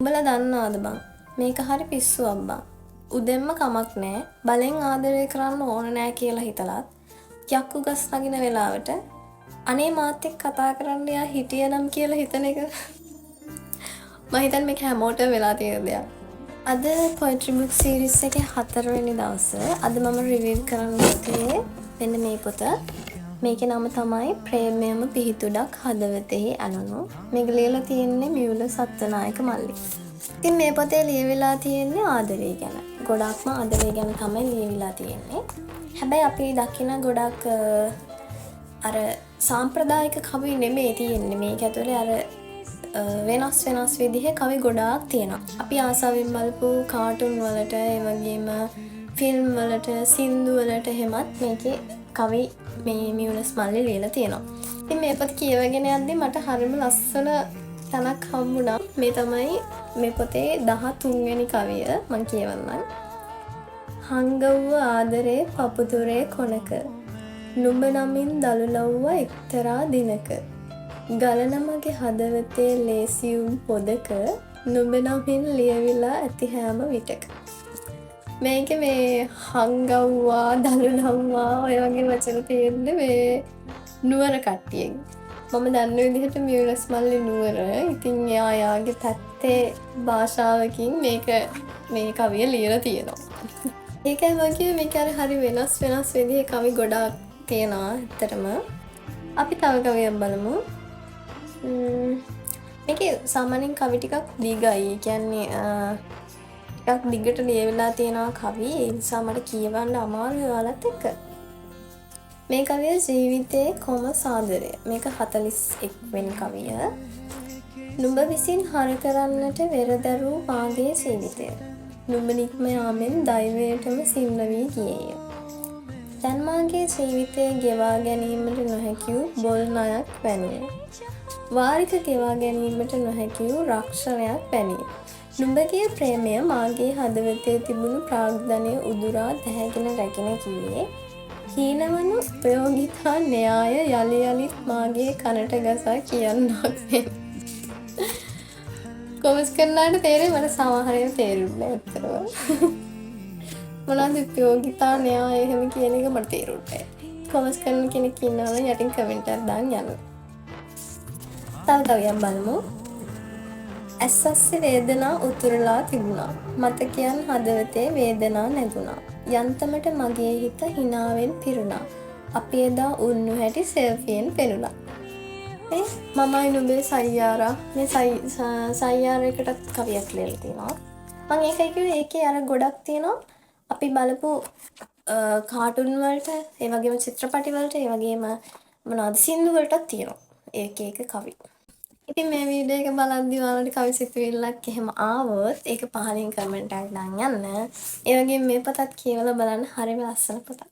උඹලා දන්නවද බං මේක හරි පිස්සුවක් බං. උදෙන්ම කමක් නෑ බලෙන් ආදරය කරන්න ඕන නෑ කියලා හිතලත් යක්කු ගස් නගින වෙලාවට අනේ මාත් එක්ක කතා කරන්න යා හිටියනම් කියලා හිතන එක මම හිතන්නේ මේක හැමෝටම වෙලා තියෙන දෙයක්. අද poetry book series එකේ 4 වෙනි දවසේ අද මම රිවිව් කරන්න ගියේ මෙන්න මේ පොත. මේකේ නම තමයි ප්‍රේමයම පිහිටුඩක් හදවතෙහි ඇනුණු. මේක ලියලා තියෙන්නේ මියුල සත්වනායක මල්ලි. ඉතින් මේ පොතේ ලියවිලා තියෙන්නේ ආදරය ගැන. ගොඩක්ම ආදරය ගැන තමයි ලියවිලා තියෙන්නේ. හැබැයි අපි දකින ගොඩක් අර සාම්ප්‍රදායික කවි නෙමෙයි තියෙන්නේ. මේක ඇතුලේ අර වෙනස් විදිහේ කවි ගොඩාක් තියෙනවා. අපි ආසාවෙන් බලපු කාටුන් වලට, ඒ වගේම ෆිල්ම් වලට, සින්දු වලට එහෙමත් මේකේ කවි මේ මියුලස් මල්ලි ලියලා තියෙනවා. ඉතින් මේ පොත කියවගෙන යද්දි මට හරිම ලස්සන තැනක් හම්බුණා. මේ තමයි මේ පොතේ 13 වෙනි කවිය. මම කියවන්නම්. හංගව්ව ආදරේ පපුතුරේ කොනක නුඹ නමින් දලුලව්ව එක්තරා දිනක ගලන මගේ හදවතේ ලේසියුම් පොදක නුඹ නමින් ලියවිලා ඇති හැම විටක. මේක මේ හංගව්වා දලුලව්වා ඔය වගේ වචන තියෙන්නේ මේ නුවර කට්ටියෙන්. මම දන්න විදිහට මියුලස් මල්ලි නුවර. ඉතින් යාගේ පැත්තේ භාෂාවකින් මේ කවිය ලියලා තියෙනවා. ඒකයි මම කිව්වේ මේක හරි වෙනස් විදිහේ කවි ගොඩාක් තියෙනවා ඇත්තටම. අපි තව කවියක් බලමු. මේකේ සාමාන්‍යයෙන් කවි ටිකක් දිගයි. කියන්නේ ටිකක් දිගට ලියවිලා තියෙනවා කවි. ඒ නිසා මට කියවන්න අමාරුයි ඔයාලත් එක්ක. මේ කවිය ජීවිතයේ කොම සාදරය. මේක 41 වෙනි කවිය. නුඹ විසින් හර කරන්නට වෙරදරූ මාගේ ජීවිතය. නුඹ නික්ම යාමෙන් දෛවයටම සින්න වී ගියේය. දැන් මාගේ ජීවිතය ගෙවා ගැනීමට නොහැකි වූ බොල් ණයක් වැනිය. වාරික ගෙවා ගැනීමට නොහැකි වූ රක්ෂණයක් වැනිය. නුඹගේ ප්‍රේමය මාගේ හදවතේ තිබුණු ප්‍රාග්ධනය උදුරා දැහැගෙන රැගෙන ගියේ. හීනවන උපයෝගිතා න්‍යාය යලි යලිත් මාගේ කනට ගසා කියන්නක් වෙන. කොමස් කරනාට තේරෙයි මට සමහරව තේරුන්නේ නැහැ ඇත්තටම. මොනවද උපයෝගිතා න්‍යාය එහෙම කියන එක මට තේරුන්නේ නැහැ. කොමස් කරන කෙනෙක් ඉන්නවා නම් යටින් කමෙන්ට් එකක් දාන්න යන්න. තව කවියක් බලමු. ඇස්සස්සේ වේදනා උතුරලා තිබුණා. මතකයන් හදවතේ වේදනා නැගුණා. යන්තමට මගේ හිත හිනාවෙන් පිරුණා. අපි එදා උන්නු හැටි සෙල්ෆියෙන් පෙනුණා. මමයි නුඹේ සයියාරා. මේ සයියාරයකටත් කවියක් ලියලා තියෙනවා. මම ඒකයි කිව්වේ ඒකේ අර ගොඩක් තියෙනවා. අපි බලපු කාටුන් වලට, ඒ වගේම චිත්‍රපටි වලට, ඒ වගේම මොනවද සින්දු වලටත් තියෙනවා. ඒක කවි. ඉතින් මේ වීඩියෝ එක බලද්දි ඔයාලට කවි සිතුවිල්ලක් එහෙම ආවොත් ඒක පහලින් කමෙන්ට් එකක් දාන්න යන්න. ඒ වගේම මේ පොතත් කියවලා බලන්න හරිම ලස්සන පොතක්.